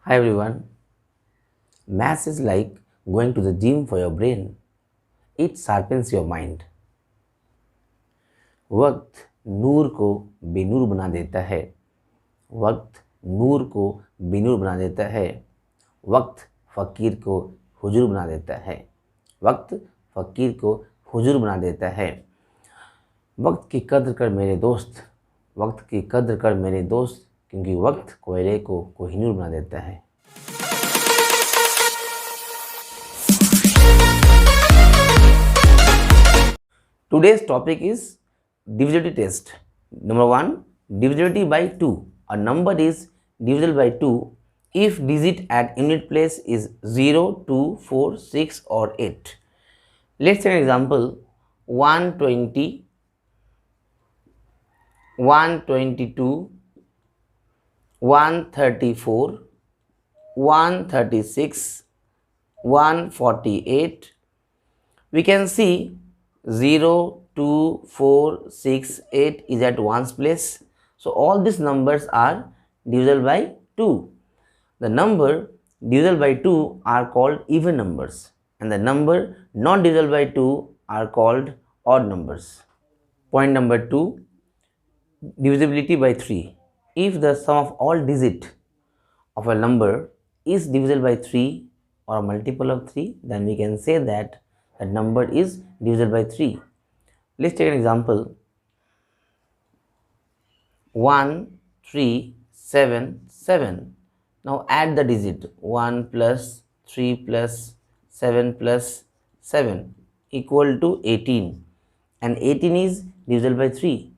Hi everyone. Maths is like going to the gym for your brain. It sharpens your mind. वक्त नूर को बेनूर बना देता है. वक्त नूर को बेनूर बना देता है. वक्त फ़कीर को हुजूर बना देता है. वक्त फ़कीर को हुजूर बना देता है. वक्त की कद्र कर मेरे दोस्त. वक्त की कद्र कर मेरे दोस्त, क्योंकि वक्त कोयले को कोहिनूर बना देता है. Today's topic is divisibility test. Number 1, divisibility by 2. A number is divisible by 2 if digit at unit place is 0, 2, 4, 6 or 8. Let's take an example. 120, 122, 134, 136, 148. We can see 0, 2, 4, 6, 8 is at ones place. So all these numbers are divisible by 2. The number divisible by 2 are called even numbers, and the number not divisible by 2 are called odd numbers. Point number 2, divisibility by 3. If the sum of all digits of a number is divisible by 3 or a multiple of 3, then we can say that number is divisible by 3. Let's take an example. 1, 3, 7, 7. Now add the digit 1 plus 3 plus 7 plus 7 equal to 18, and 18 is divisible by 3.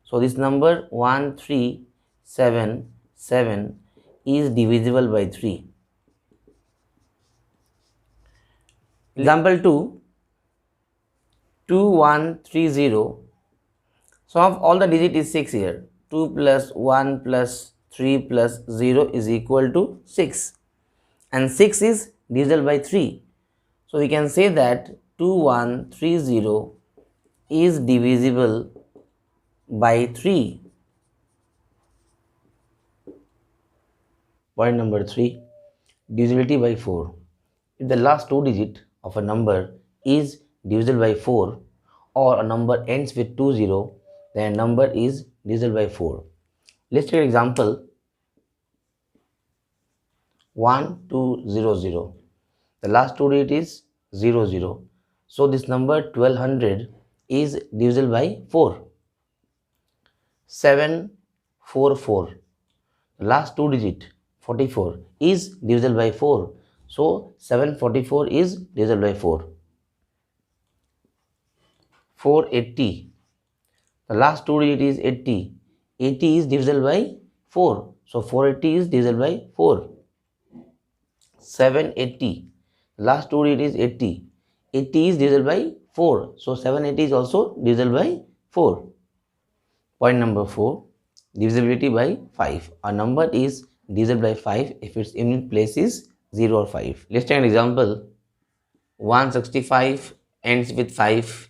So this number 1, 3, 7, 7 is divisible by 3. Example 2, 2, 1, 3, 0. Sum of all the digit is 6 here. 2 plus 1 plus 3 plus 0 is equal to 6. And 6 is divisible by 3. So we can say that 2130 is divisible by 3. Point number 3, divisibility by 4. If the last two digits of a number is divisible by 4, or a number ends with 20, then a number is divisible by 4. Let's take an example. 1200. The last two digit is 00. So this number 1200 is divisible by 4. 744. The last two digit 44 is divisible by 4. So 744 is divisible by 4. 480. The last two digit is 80. 80 is divisible by 4. So 480 is divisible by 4. 780. The last two digit is 80. 80 is divisible by 4. So 780 is also divisible by 4. Point number 4, divisibility by 5. A number is divisible by 5 if its unit place is 0 or 5. Let's take an example. 165 ends with 5.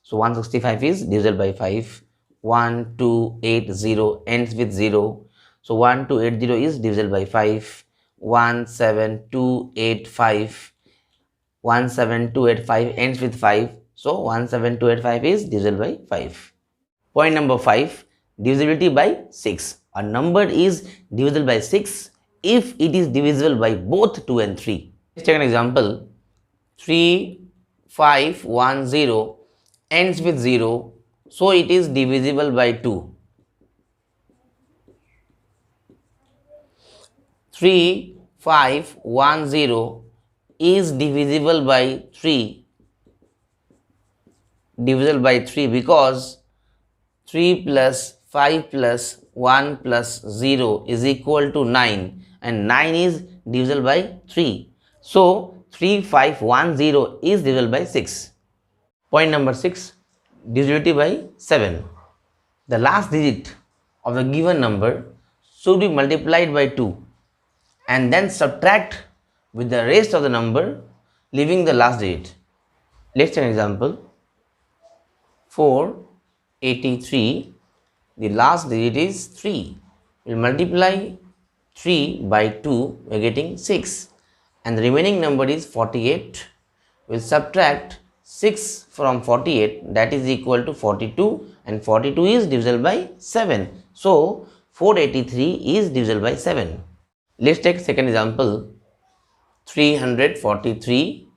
So 165 is divisible by 5. 1280 ends with 0. So 1280 is divisible by 5. 17285. 17285 ends with 5. So 17285 is divisible by 5. Point number 5, divisibility by 6. A number is divisible by 6 if it is divisible by both 2 and 3. Let's take an example. 3510 ends with 0, so it is divisible by 2. 3510 is divisible by 3. Divisible by 3 because 3 plus 5 plus 1 plus 0 is equal to 9, and 9 is divisible by 3. So 3510 is divisible by 6. Point number 6, divisibility by 7. The last digit of the given number should be multiplied by 2 and then subtract with the rest of the number, leaving the last digit. Let's take an example. 483, the last digit is 3. We'll multiply 3 by 2, we are getting 6, and the remaining number is 48. We'll subtract 6 from 48, that is equal to 42, and 42 is divisible by 7. So 483 is divisible by 7. Let's take second example. 343.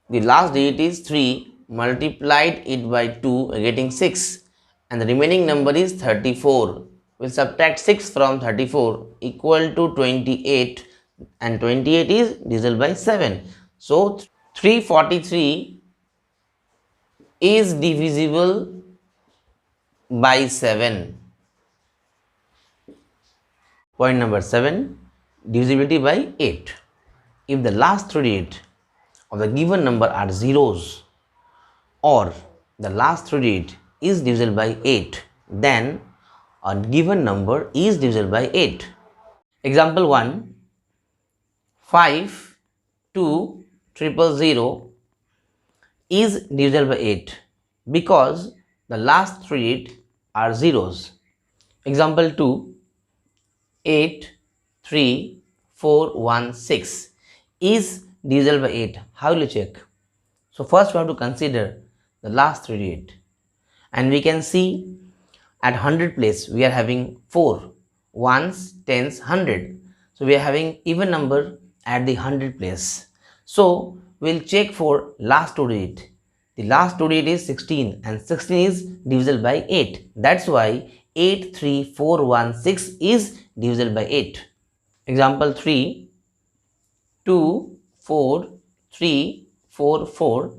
The last digit is 3, multiplied it by 2, we are getting 6, and the remaining number is 34. We'll subtract 6 from 34, equal to 28, and 28 is divisible by 7. So 343 is divisible by 7. Point number 7, divisibility by 8. If the last three digits of the given number are zeros, or the last three digit is divisible by 8, then a given number is divisible by 8. Example 1, 5 2 000 is divisible by 8 because the last three digits are zeros. Example 2, 8 3 4 1 6 is divisible by 8. How will you check? So first we have to consider the last three digits, and we can see at 100 place we are having 4 ones, tens, 100. So we are having even number at the 100 place. So we'll check for last two digit. The last two digit is 16, and 16 is divisible by 8. That's why 83416 is divisible by 8. Example 3, 2 4 3 4 4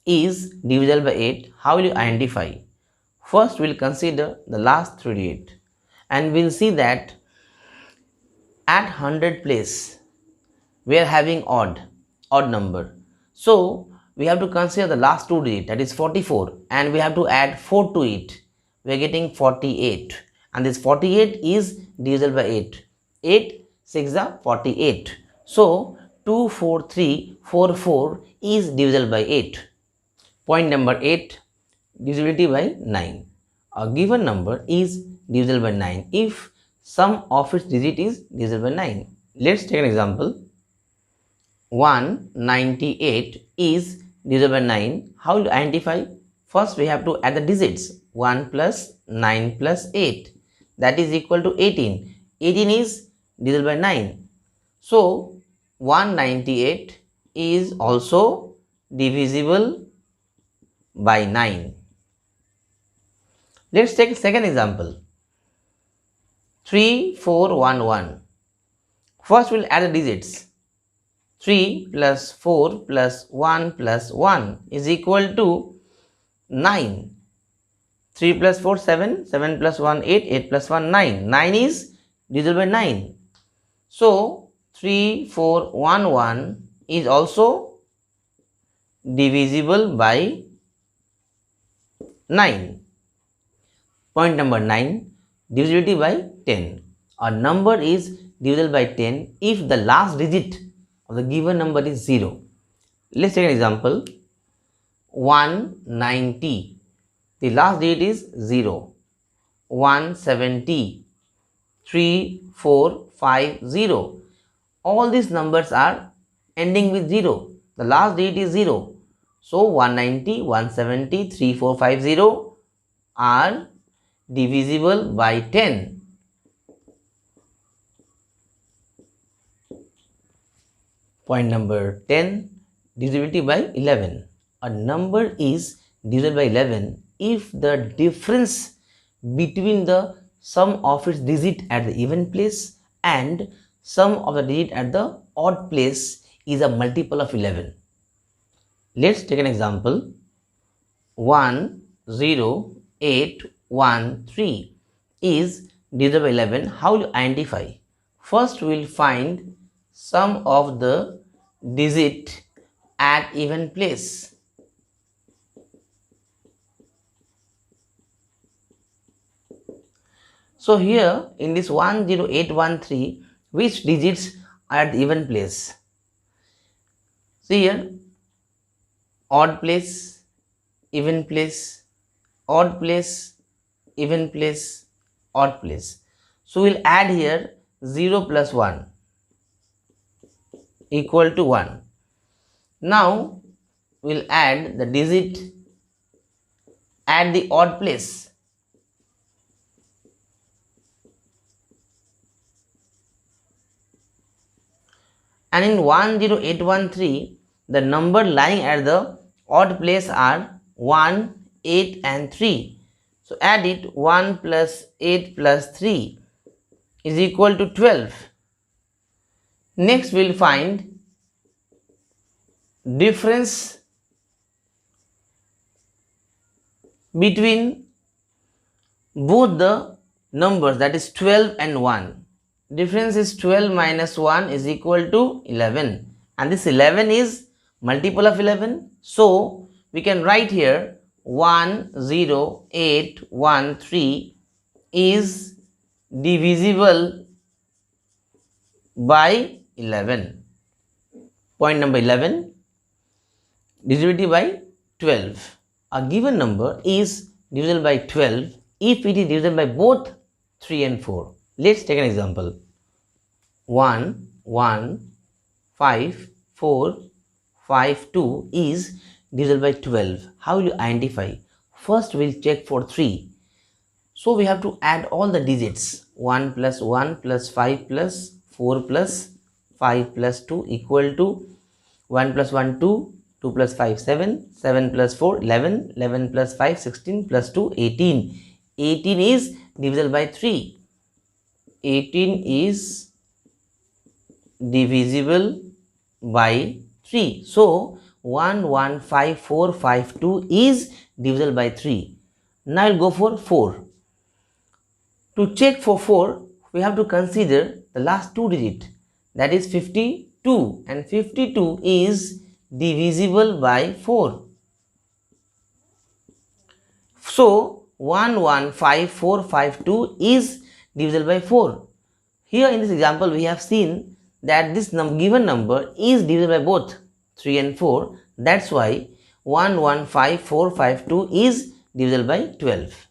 is divisible by 8. How will you identify? First we'll consider the last three digits, and we'll see that at 100 place we are having odd number. So we have to consider the last two digits, that is 44, and we have to add 4 to it. We are getting 48, and this 48 is divisible by 8. 8 6 are 48. So 24344 is divisible by 8. Point number 8, divisibility by 9. A given number is divisible by 9 if sum of its digit is divisible by 9. Let's take an example. 198 is divisible by 9. How will you identify? First we have to add the digits. 1 plus 9 plus 8, that is equal to 18. 18 is divisible by 9. So 198 is also divisible by 9. Let's take a second example. 3411. First we'll add the digits. 3 plus 4 plus 1 plus 1 is equal to 9. 3 plus 4 7, 7 plus 1 8, 8 plus 1 9. 9 is divisible by 9. So 3411 is also divisible by 9. Point number 9, divisibility by 10. A number is divisible by 10 if the last digit of the given number is 0. Let's take an example. 190. The last digit is 0. 170. 3450. All these numbers are ending with 0. The last digit is 0. So 190, 170, 3450 are divisible by 10. Point number 10, divisibility by 11. A number is divisible by 11 if the difference between the sum of its digit at the even place and sum of the digit at the odd place is a multiple of 11. Let's take an example. 10813 is divisible by 11. How will you identify? First we will find sum of the digit at even place. So here in this 10813, which digits are at the even place? See here, odd place, even place, odd place, even place, odd place. So we'll add here 0 plus 1 equal to 1. Now we'll add the digit at the odd place. And in 10813, the number lying at the odd place are 1, 8 and 3. So add it, 1 plus 8 plus 3 is equal to 12. Next we'll find difference between both the numbers, that is 12 and 1. Difference is 12 minus 1 is equal to 11, and this 11 is multiple of 11. So we can write here 10813 is divisible by 11. Point number 11, divisibility by 12. A given number is divisible by 12 if it is divisible by both 3 and 4. Let's take an example. 1, 1, 5, 4, 5, 2 is divisible by 12. How will you identify? First we'll check for 3. So we have to add all the digits. 1 plus 1 plus 5 plus 4 plus 5 plus 2 equal to 1 plus 1 2, 2 plus 5 7, 7 plus 4 11, 11 plus 5 16 plus 2 18. 18 is divisible by 3. 18 is divisible by 3. So 115,452 is divisible by 3. Now I'll go for 4. To check for 4, we have to consider the last two digits, that is 52, and 52 is divisible by 4. So 115,452 is divisible by 4. Here in this example we have seen that this given number is divisible by both 3 and 4. That's why 115,452 is divisible by 12.